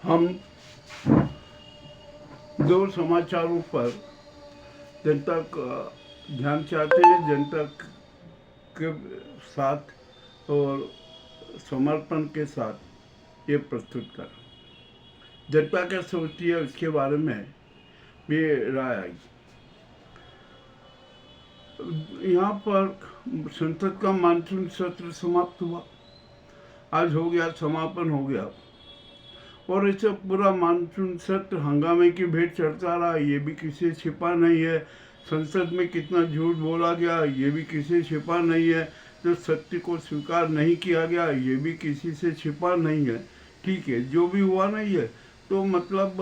हम दो समाचारों पर जनता का ध्यान चाहते हैं, जनता के साथ और समर्पण के साथ ये प्रस्तुत कर। जनता क्या सोचती है उसके बारे में भी राय आई। यहाँ पर संसद का मानसून सत्र समाप्त हुआ, आज हो गया, समापन हो गया, और इसे पूरा मानसून सत्र हंगामे की भेंट चढ़ता रहा। ये भी किसी से छिपा नहीं है। संसद में कितना झूठ बोला गया ये भी किसी से छिपा नहीं है। जो सत्य को स्वीकार नहीं किया गया ये भी किसी से छिपा नहीं है। ठीक है, जो भी हुआ नहीं है तो मतलब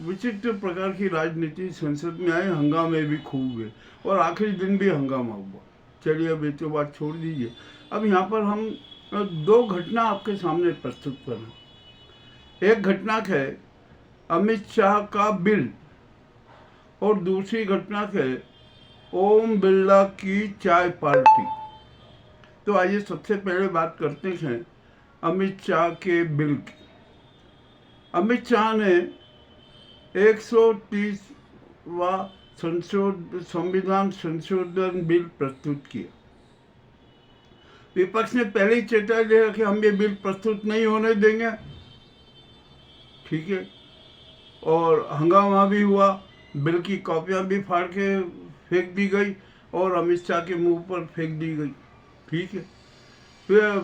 विचित्र प्रकार की राजनीति संसद में आई, हंगामे भी खूब हुए और आखिरी दिन भी हंगामा हुआ। चलिए अब ये तो बात छोड़ दीजिए। अब यहाँ पर हम दो घटना आपके सामने प्रस्तुत कर रहे हैं। एक घटना है अमित शाह का बिल और दूसरी घटना है ओम बिरला की चाय पार्टी। तो आइए सबसे पहले बात करते हैं अमित शाह के बिल की। अमित शाह ने 130वां संविधान संशोधन बिल प्रस्तुत किया। विपक्ष ने पहले ही चेतावनी दिया कि हम ये बिल प्रस्तुत नहीं होने देंगे। ठीक है, और हंगामा भी हुआ, बिल की कॉपियां भी फाड़ के फेंक दी गई और अमित शाह के मुंह पर फेंक दी गई। ठीक है,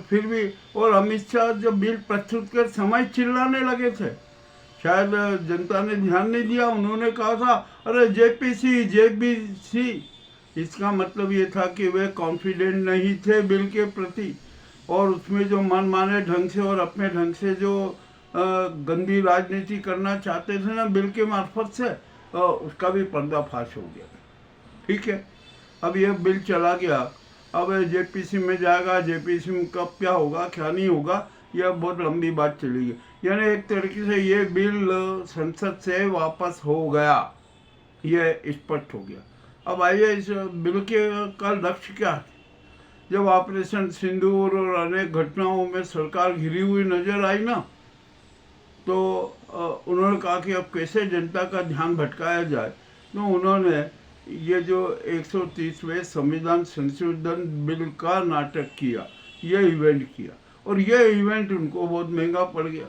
फिर भी, और अमित शाह जब बिल प्रस्तुत कर समय चिल्लाने लगे थे, शायद जनता ने ध्यान नहीं दिया। उन्होंने कहा था अरे जेपीसी जेपीसी, इसका मतलब ये था कि वे कॉन्फिडेंट नहीं थे बिल के प्रति, और उसमें जो मनमाने ढंग से और अपने ढंग से जो गंदी राजनीति करना चाहते थे ना बिल के मार्फत से, उसका भी पर्दाफाश हो गया। ठीक है, अब यह बिल चला गया, अब जेपीसी में जाएगा, जेपीसी में कब क्या होगा क्या नहीं होगा यह बहुत लंबी बात चलेगी। यानी एक तरीके से ये बिल संसद से वापस हो गया, यह स्पष्ट हो गया। अब आइए इस बिल के का लक्ष्य क्या है। जब ऑपरेशन सिंदूर और अनेक घटनाओं में सरकार घिरी हुई नजर आई ना, तो उन्होंने कहा कि अब कैसे जनता का ध्यान भटकाया जाए। तो उन्होंने ये जो 130वें संविधान संशोधन बिल का नाटक किया, ये इवेंट किया, और ये इवेंट उनको बहुत महंगा पड़ गया।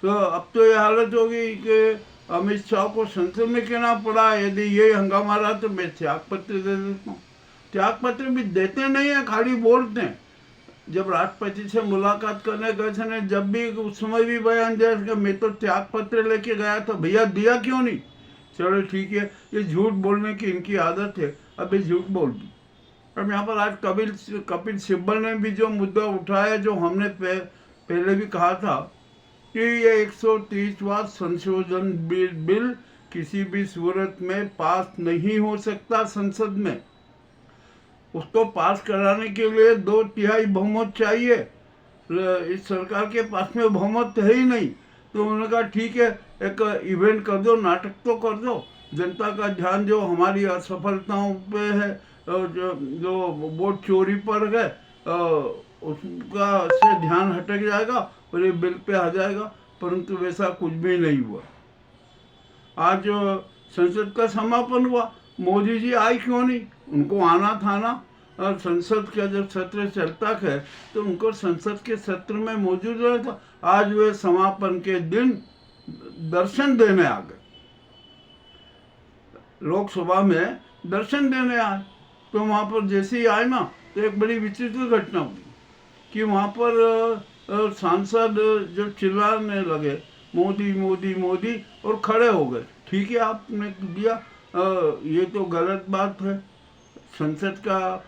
तो अब तो ये हालत होगी कि अमित शाह को संसद में कहना पड़ा यदि ये हंगामा रहा तो मैं त्याग पत्र दे देता हूँ। त्याग पत्र भी देते नहीं है, खाली बोलते हैं। जब राष्ट्रपति से मुलाकात करने गए थे ने, जब भी उस समय भी बयान दिया कि मैं तो त्याग पत्र लेके गया था, भैया दिया क्यों नहीं? चलो ठीक है, ये झूठ बोलने की इनकी आदत है, अब ये झूठ बोल दी। अब यहाँ पर आज कपिल सिब्बल ने भी जो मुद्दा उठाया, जो हमने पहले भी कहा था कि ये 130वां संशोधन बिल किसी भी सूरत में पास नहीं हो सकता संसद में। उसको पास कराने के लिए 2/3 बहुमत चाहिए। इस सरकार के पास में बहुमत है ही नहीं। तो उन्होंने कहा ठीक है, एक इवेंट कर दो, नाटक तो कर दो, जनता का ध्यान जो हमारी असफलताओं पे है, जो वोट चोरी पर है, उसका से ध्यान हटक जाएगा और ये बिल पे आ जाएगा। परंतु वैसा कुछ भी नहीं हुआ। आज संसद का समापन हुआ, मोदी जी आए क्यों नहीं? उनको आना था ना। और संसद का जब सत्र चलता है तो उनको संसद के सत्र में मौजूद रहना था। आज वे समापन के दिन दर्शन देने आ गए, लोकसभा में दर्शन देने आए। तो वहाँ पर जैसे ही आए ना, तो एक बड़ी विचित्र घटना हुई कि वहाँ पर सांसद जब चिल्लाने लगे मोदी मोदी मोदी और खड़े हो गए। ठीक है, आपने दिया, ये तो गलत बात है। संसद का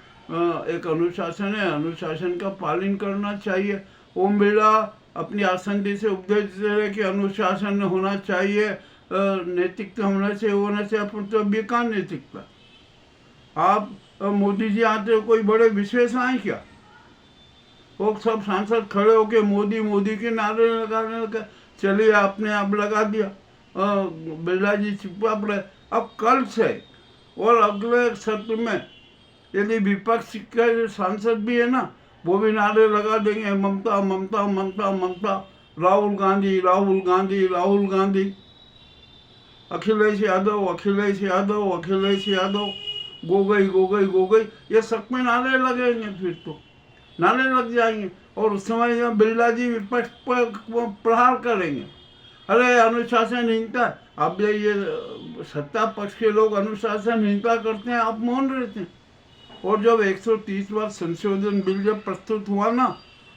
एक अनुशासन है, अनुशासन का पालन करना चाहिए। ओम बिरला अपनी आसंदी से उपदेश दे रहे कि अनुशासन होना चाहिए, नैतिकता होना चाहिए, अपन तो बेकार नैतिकता। आप मोदी जी आते हो, कोई बड़े विशेष आए क्या? वो सब सांसद खड़े होके मोदी मोदी के नारे लगाने लगे। चलिए आपने अब लगा दिया, बिरला जी चुपा पड़े। अब कल से और अगले सत्र में यदि विपक्ष के सांसद भी है ना, वो भी नारे लगा देंगे ममता ममता ममता ममता, राहुल गांधी, राहुल गांधी, राहुल गांधी, अखिलेश यादव, अखिलेश यादव, अखिलेश यादव, गोगई गोगई गोगई, ये सब में नारे लगेंगे, फिर तो नारे लग जाएंगे। और उस समय जब बिरला जी विपक्ष पर प्रहार करेंगे, अरे अनुशासनहीनता, अब ये सत्ता पक्ष के लोग अनुशासनहीनता करते हैं, आप मौन रहते हैं। और जब 130 बार संशोधन बिल जब प्रस्तुत हुआ ना,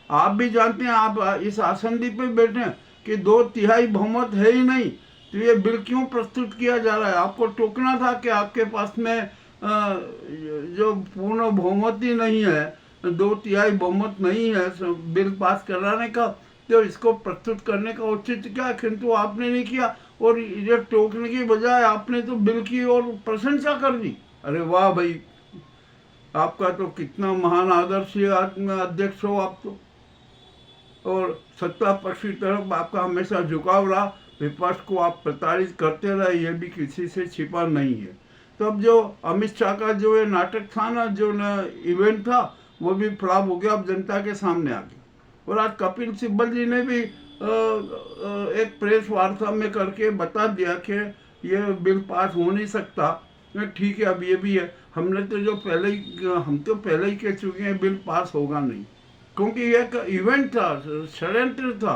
आप भी जानते हैं, आप इस आसंदी पे बैठे हैं कि 2/3 बहुमत है ही नहीं, तो ये बिल क्यों प्रस्तुत किया जा रहा है? आपको टोकना था कि आपके पास में जो पूर्ण बहुमत ही नहीं है, 2/3 बहुमत नहीं है बिल पास कराने का, तो इसको प्रस्तुत करने का उचित क्या, किंतु आपने नहीं किया। और ये टोकने की बजाय आपने तो बिल की और प्रशंसा कर दी। अरे वाह भाई, आपका तो कितना महान आदर्श अध्यक्ष हो आप तो। और सत्ता पक्ष की तरफ आपका हमेशा झुकाव रहा, विपक्ष को आप प्रताड़ित करते रहे, ये भी किसी से छिपा नहीं है। तो अब जो अमित शाह का जो ये नाटक था ना, जो इवेंट था, वो भी फ्लॉप हो गया, अब जनता के सामने आ गया। और आज कपिल सिब्बल जी ने भी एक प्रेस वार्ता में करके बता दिया कि ये बिल पास हो नहीं सकता। ठीक है, अब ये भी है, हम तो पहले ही कह चुके हैं बिल पास होगा नहीं, क्योंकि ये एक इवेंट था, षड्यंत्र था,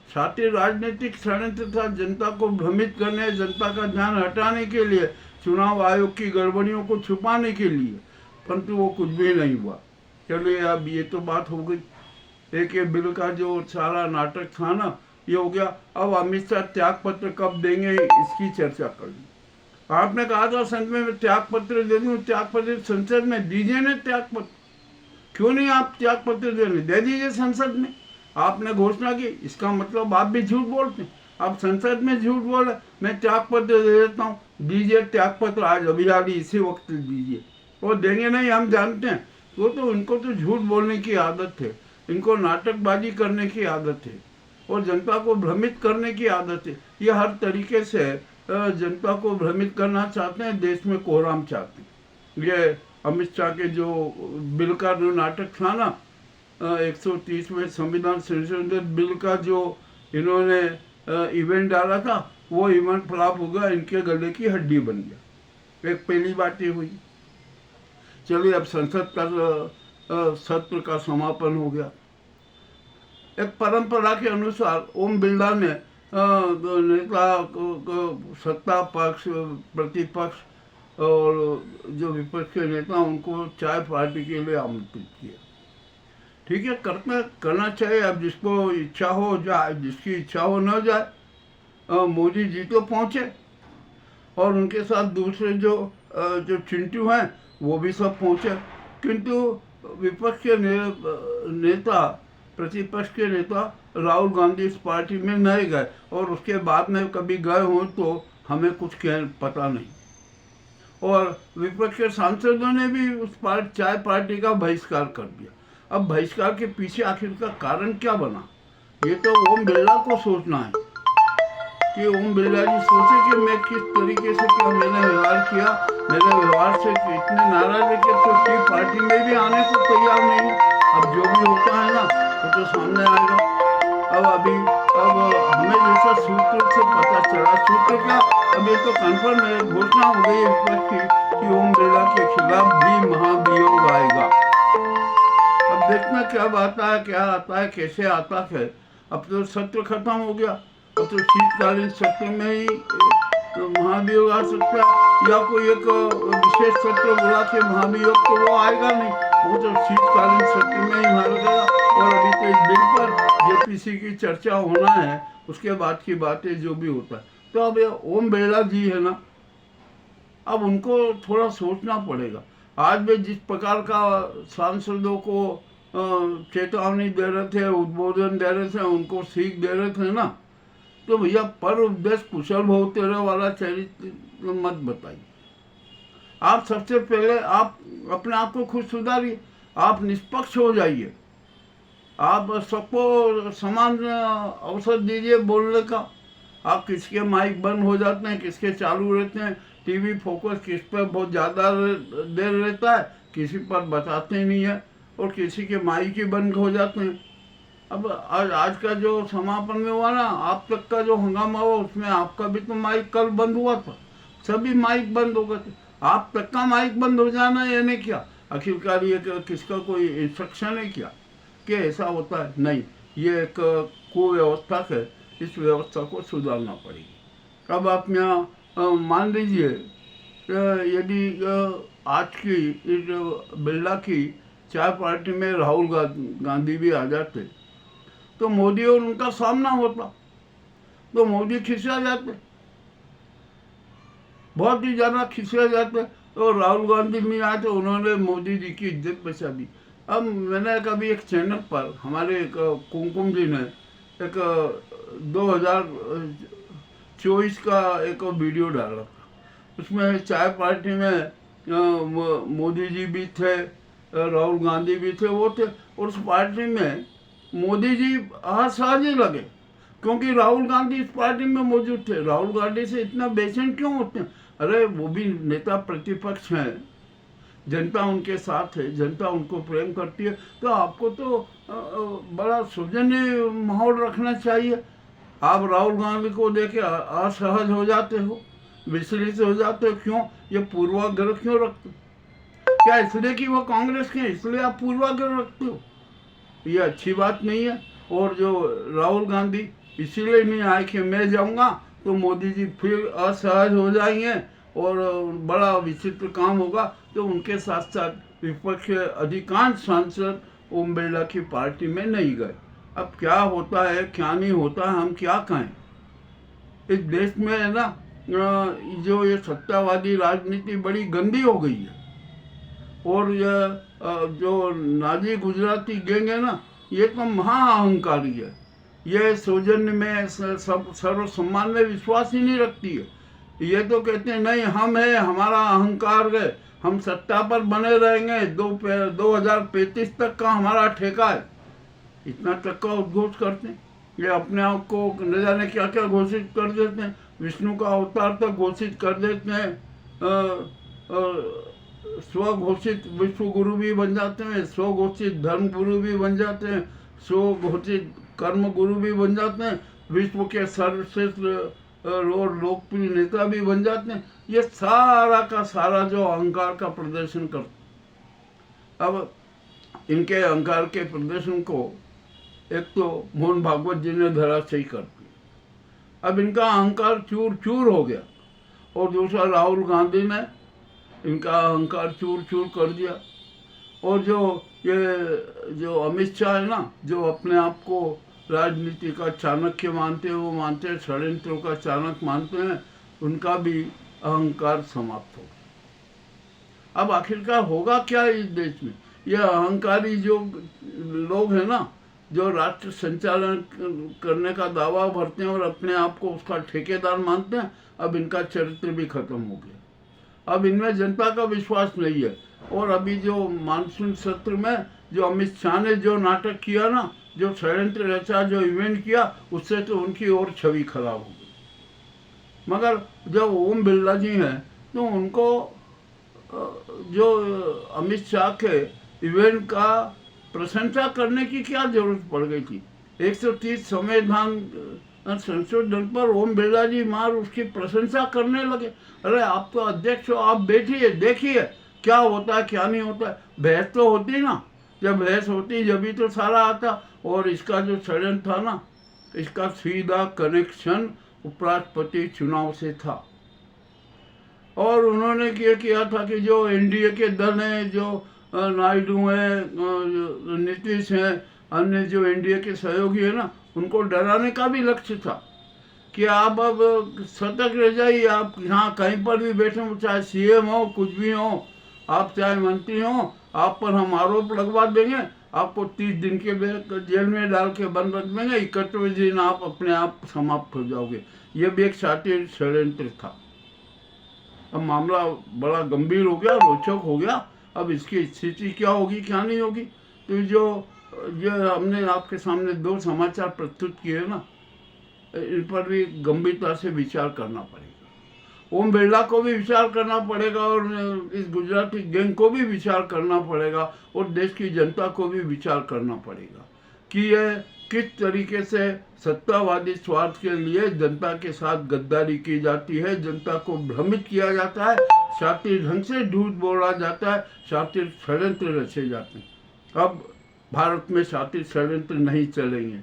साथी राजनीतिक षड्यंत्र था, जनता को भ्रमित करने, जनता का ध्यान हटाने के लिए, चुनाव आयोग की गड़बड़ियों को छुपाने के लिए, परंतु वो कुछ भी नहीं हुआ। चलिए, अब ये तो बात हो गई, एक ये बिल का जो सारा नाटक था ना, ये हो गया। अब अमित शाह त्याग पत्र कब देंगे, इसकी चर्चा कर ली। आपने कहा था संसद में त्याग पत्र दे दूं, त्याग पत्र संसद में दीजिए ना, त्याग पत्र क्यों नहीं आप त्याग पत्र दे दीजिए संसद में। आपने घोषणा की, इसका मतलब आप भी झूठ बोलते हैं। आप संसद में झूठ बोले, मैं त्याग पत्र दे देता हूँ, दीजिए त्याग पत्र, आज अभी इसी वक्त दीजिए। वो देंगे नहीं, हम जानते हैं। तो उनको तो झूठ बोलने की आदत है, इनको नाटकबाजी करने की आदत है, और जनता को भ्रमित करने की आदत है। ये हर तरीके से जनता को भ्रमित करना चाहते हैं, देश में कोहराम चाहते हैं। ये अमित शाह के जो बिल का जो नाटक था ना, 130वें संविधान संशोधन बिल का जो इन्होंने इवेंट डाला था, वो इवेंट फ्लॉप हो गया, इनके गले की हड्डी बन गया। एक पहली बात ये हुई। चलिए, अब संसद का सत्र का समापन हो गया। एक परंपरा के अनुसार ओम बिरला ने नेता सत्ता पक्ष, प्रतिपक्ष और जो विपक्ष के नेता, उनको चाय पार्टी के लिए आमंत्रित किया। ठीक है, करना चाहिए। अब जिसको इच्छा हो जाए, जिसकी इच्छा हो न जाए। मोदी जी तो पहुँचे, और उनके साथ दूसरे जो चिंटू हैं, वो भी सब पहुँचे, किंतु विपक्ष के नेता, प्रतिपक्ष के नेता राहुल गांधी इस पार्टी में नहीं गए, और उसके बाद में कभी गए हों तो हमें कुछ पता नहीं। और विपक्ष के सांसदों ने भी उस चाय पार्टी का बहिष्कार कर दिया। अब बहिष्कार के पीछे आखिर का कारण क्या बना, ये तो ओम बिरला को सोचना है कि ओम बिरला जी सोचे कि मैं किस तरीके से क्या मैंने व्यवहार किया, मेरे व्यवहार से इतने नाराज है कि तो टी पार्टी में भी आने को तैयार नहीं है। अब जो भी होता है ना, वो तो सामने आएगा। अब हमें जैसा सूत्र से पता चला, सूत्र क्या, अब ये तो कन्फर्म है, घोषणा हो गई है कि ओम बिरला के खिलाफ भी महाभियोग आएगा। अब देखना क्या आता है, क्या आता है, कैसे आता है। अब तो सत्र खत्म हो गया, अब तो शीतकालीन सत्र में ही महाभियोग आ सकता है, या कोई एक विशेष सत्र बुला के महाभियोग, तो वो आएगा नहीं, वो तो शीतकालीन सत्र में ही मारेगा। और अभी तो इस बिल पर जेपीसी की चर्चा होना है, उसके बाद की बातें जो भी होता है। तो अब ये ओम बिरला जी है ना, अब उनको थोड़ा सोचना पड़ेगा। आज भी जिस प्रकार का सांसदों को चेतावनी दे रहे थे, उद्बोधन दे रहे थे, उनको सीख दे रहे थे ना, तो भैया पर उपदेश कुशल बहु तेरे वाला चरित्र मत बताइए। आप सबसे पहले आप अपने आप को खुद सुधारिए, आप निष्पक्ष हो जाइए, आप सबको समान अवसर दीजिए बोलने का। आप किसके माइक बंद हो जाते हैं, किसके चालू रहते हैं, टीवी फोकस किस पर बहुत ज़्यादा देर रहता है, किसी पर बताते नहीं है, और किसी के माइक ही बंद हो जाते हैं। अब आज का जो समापन में हुआ ना, आप तक का जो हंगामा हुआ, उसमें आपका भी तो माइक कल बंद हुआ था, सभी माइक बंद हो गए थे। आप तक का माइक बंद हो जाना ये नहीं क्या आखिरकार, ये किसका कोई इंस्ट्रक्शन है क्या कि ऐसा होता है? नहीं, ये एक कुव्यवस्था है, इस व्यवस्था को सुधारना पड़ेगी। अब आप यहाँ मान लीजिए यदि आज की इस बिरला की चाय पार्टी में राहुल गांधी भी आ जाते तो मोदी और उनका सामना होता, तो मोदी खिसिया जाते, बहुत ही ज़्यादा खिसिया जाते। तो राहुल गांधी नहीं आए तो उन्होंने मोदी जी की इज्जत बचा दी। अब मैंने कभी एक चैनल पर हमारे एक कुमकुम जी ने एक 2024 का एक वीडियो डाला, उसमें चाय पार्टी में मोदी जी भी थे, राहुल गांधी भी थे, वो थे, और उस पार्टी में मोदी जी असहज ही लगे क्योंकि राहुल गांधी इस पार्टी में मौजूद थे। राहुल गांधी से इतना बेचैन क्यों होते हैं? अरे वो भी नेता प्रतिपक्ष हैं, जनता उनके साथ है, जनता उनको प्रेम करती है, तो आपको तो बड़ा सौजन्य माहौल रखना चाहिए। आप राहुल गांधी को देखे असहज हो जाते हो, विचलित हो जाते हो, क्यों? ये पूर्वाग्रह क्यों रखते हो? क्या इसलिए कि वो कांग्रेस के इसलिए आप पूर्वाग्रह रखते हो? ये अच्छी बात नहीं है। और जो राहुल गांधी इसीलिए नहीं आए कि मैं जाऊंगा तो मोदी जी फिर असहज हो जाएंगे और बड़ा विचित्र काम होगा, तो उनके साथ साथ विपक्ष के अधिकांश सांसद ओम बिरला की पार्टी में नहीं गए। अब क्या होता है क्या नहीं होता है, हम क्या कहें? इस देश में है ना, जो ये सत्तावादी राजनीति बड़ी गंदी हो गई है, और ये जो नाजी गुजराती गैंग है ना, ये तो महाअहंकारी है। ये सौजन्य में सर्व सम्मान में विश्वास ही नहीं रखती है। ये तो कहते हैं नहीं हम है, हमारा अहंकार है, हम सत्ता पर बने रहेंगे, 2035 तक का हमारा ठेका है, इतना तक का उद्घोष करते हैं। ये अपने आप को न जाने क्या क्या घोषित कर देते हैं, विष्णु का अवतार तक घोषित कर देते हैं, स्वघोषित विश्व गुरु भी बन जाते हैं, स्वघोषित धर्म गुरु भी बन जाते हैं, स्वघोषित कर्म गुरु भी बन जाते हैं, विश्व के सर्वश्रेष्ठ और लोकप्रिय नेता भी बन जाते हैं। ये सारा का सारा जो अहंकार का प्रदर्शन करते। अब इनके अहंकार के प्रदर्शन को एक तो मोहन भागवत जी ने धराशायी कर दिया, अब इनका अहंकार चूर चूर हो गया, और दूसरा राहुल गांधी ने इनका अहंकार चूर चूर कर दिया। और जो अमित शाह है ना, जो अपने आप को राजनीति का चाणक्य मानते हैं, वो मानते हैं षड्यंत्रों का चाणक्य मानते हैं, उनका भी अहंकार समाप्त हो गया। अब आखिरकार होगा क्या इस देश में? यह अहंकारी जो लोग हैं ना, जो राष्ट्र संचालन करने का दावा भरते हैं और अपने आप को उसका ठेकेदार मानते हैं, अब इनका चरित्र भी खत्म हो गया। अब इनमें जनता का विश्वास नहीं है। और अभी जो मानसून सत्र में जो अमित शाह ने जो नाटक किया ना, जो षड्यंत्र रचा, जो इवेंट किया, उससे तो उनकी और छवि खराब हो गई। मगर जब ओम बिरला जी हैं तो उनको जो अमित शाह के इवेंट का प्रशंसा करने की क्या जरूरत पड़ गई थी? 130 संविधान संशोधन पर ओम बिरला जी मार उसकी प्रशंसा करने लगे। अरे आप तो अध्यक्ष हो, आप बैठिए, देखिए क्या होता है क्या नहीं होता है। बहस तो होती ना, जब बहस होती जब भी तो सारा आता। और इसका जो षड्यंत्र था ना, इसका सीधा कनेक्शन उपराष्ट्रपति चुनाव से था। और उन्होंने क्या किया था कि जो एनडीए के दल हैं, जो नायडू हैं, नीतीश हैं, अन्य जो एनडीए के सहयोगी है ना, उनको डराने का भी लक्ष्य था कि आप अब सतर्क रह जाइए, आप यहाँ कहीं पर भी बैठे हो, चाहे सीएम हो, कुछ भी हो, आप चाहे मंत्री हो, आप पर हम आरोप लगवा देंगे, आपको 30 दिन के जेल में डाल के बंद रख देंगे, 31वें दिन आप अपने आप समाप्त हो जाओगे। ये भी एक शातिर षड्यंत्र था। अब मामला बड़ा गंभीर हो गया, रोचक हो गया। अब इसकी स्थिति क्या होगी क्या नहीं होगी, तो जो हमने आपके सामने 2 समाचार प्रस्तुत किए ना, इन पर भी गंभीरता से विचार करना पड़ेगा। ओम बिरला को भी विचार करना पड़ेगा, और इस गुजराती गैंग को भी विचार करना पड़ेगा, और देश की जनता को भी विचार करना पड़ेगा कि यह किस तरीके से सत्तावादी स्वार्थ के लिए जनता के साथ गद्दारी की जाती है, जनता को भ्रमित किया जाता है, शातिर ढंग से झूठ बोला जाता है, शातिर षड्यंत्र रचे जाते हैं। अब भारत में शातिर षड्यंत्र नहीं चलेंगे,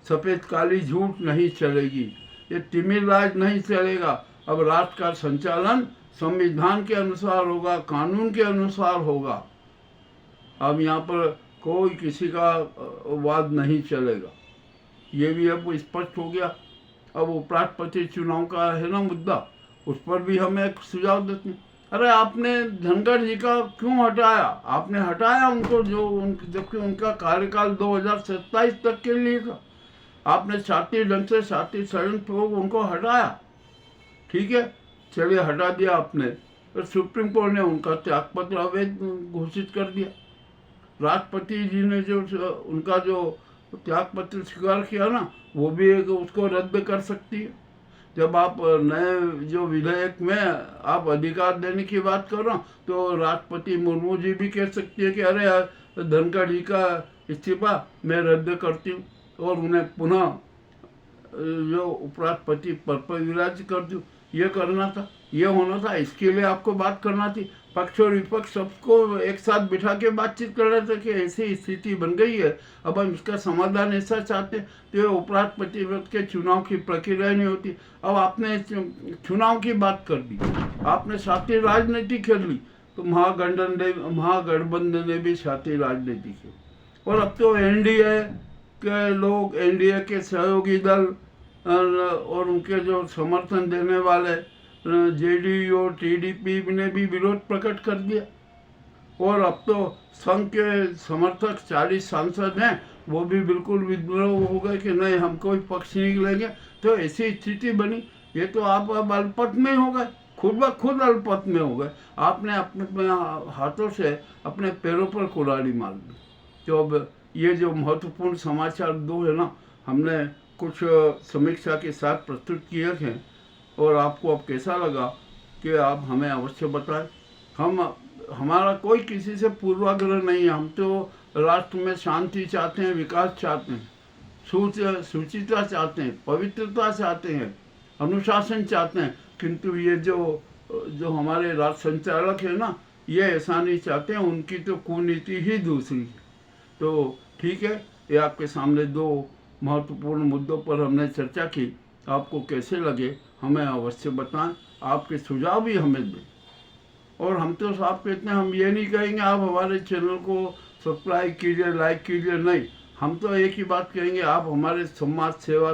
सफ़ेद काली झूठ नहीं चलेगी, ये तिमिर राज नहीं चलेगा। अब राष्ट्र का संचालन संविधान के अनुसार होगा, कानून के अनुसार होगा। अब यहाँ पर कोई किसी का वाद नहीं चलेगा, ये भी अब स्पष्ट हो गया। अब उपराष्ट्रपति चुनाव का है ना मुद्दा, उस पर भी हम एक सुझाव देते हैं। अरे आपने धनखड़ जी का क्यों हटाया? आपने हटाया उनको, जबकि उनका कार्यकाल 2027 तक के लिए था। आपने शातिर ढंग से, शातिर षड्यंत्र उनको हटाया, ठीक है, चलिए हटा दिया आपने, तो सुप्रीम कोर्ट ने उनका त्यागपत्र अवैध घोषित कर दिया। राष्ट्रपति जी ने जो उनका जो त्यागपत्र स्वीकार किया ना, वो भी उसको रद्द कर सकती है। जब आप नए जो विधेयक में आप अधिकार देने की बात कर रहे हो, तो राष्ट्रपति मुर्मू जी भी कह सकती है कि अरे धनखड़ जी का इस्तीफा मैं रद्द करती हूँ और उन्हें पुनः जो उपराष्ट्रपति पद पर विराजित कर दूँ। ये करना था, ये होना था, इसके लिए आपको बात करना थी। पक्ष और विपक्ष सबको एक साथ बिठा के बातचीत कर रहे थे कि ऐसी स्थिति बन गई है, अब हम इसका समाधान ऐसा चाहते हैं। तो उपराष्ट्रपति पद के चुनाव की प्रक्रिया नहीं होती। अब आपने चुनाव की बात कर दी, आपने शातिर राजनीति कर ली, तो महागठबंधन ने भी शातिर राजनीति की। और अब तो एनडीए के लोग, एनडीए के सहयोगी दल और उनके जो समर्थन देने वाले जेडीयू और टीडीपी ने भी विरोध प्रकट कर दिया। और अब तो संघ के समर्थक 40 सांसद हैं, वो भी बिल्कुल विद्रोह हो गए कि नहीं, हम कोई पक्ष नहीं लेंगे। तो ऐसी स्थिति बनी। ये तो आप अब अल्पमत में हो गए, खुद ब खुद अल्पमत में हो गए। आपने अपने हाथों से अपने पैरों पर कुल्हाड़ी मार दी। तो अब ये जो महत्वपूर्ण समाचार दो है ना, हमने कुछ समीक्षा के साथ प्रस्तुत किए हैं, और आपको अब कैसा लगा कि आप हमें अवश्य बताएं। हमारा कोई किसी से पूर्वाग्रह नहीं है। हम तो राष्ट्र में शांति चाहते हैं, विकास चाहते हैं, सुचिता चाहते हैं, पवित्रता चाहते हैं, अनुशासन चाहते हैं। किंतु ये जो हमारे राष्ट्र संचालक है ना, ये ऐसा नहीं चाहते हैं। उनकी तो कुनीति ही दूसरी है। तो ठीक है, ये आपके सामने दो महत्वपूर्ण मुद्दों पर हमने चर्चा की। आपको कैसे लगे हमें अवश्य बताएं, आपके सुझाव भी हमें दें। और हम तो साफ कहते हैं, हम ये नहीं कहेंगे आप हमारे चैनल को सब्सक्राइब कीजिए, लाइक कीजिए, नहीं। हम तो एक ही बात कहेंगे, आप हमारे समाज सेवा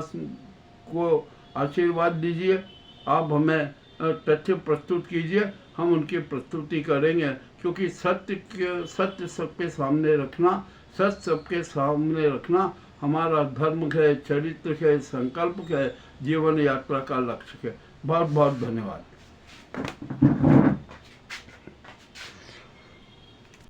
को आशीर्वाद दीजिए, आप हमें तथ्य प्रस्तुत कीजिए, हम उनकी प्रस्तुति करेंगे। क्योंकि सत्य सबके सामने रखना, सच सबके सामने रखना हमारा धर्म है, चरित्र है, संकल्प है, जीवन यात्रा का लक्ष्य है। बहुत बहुत धन्यवाद।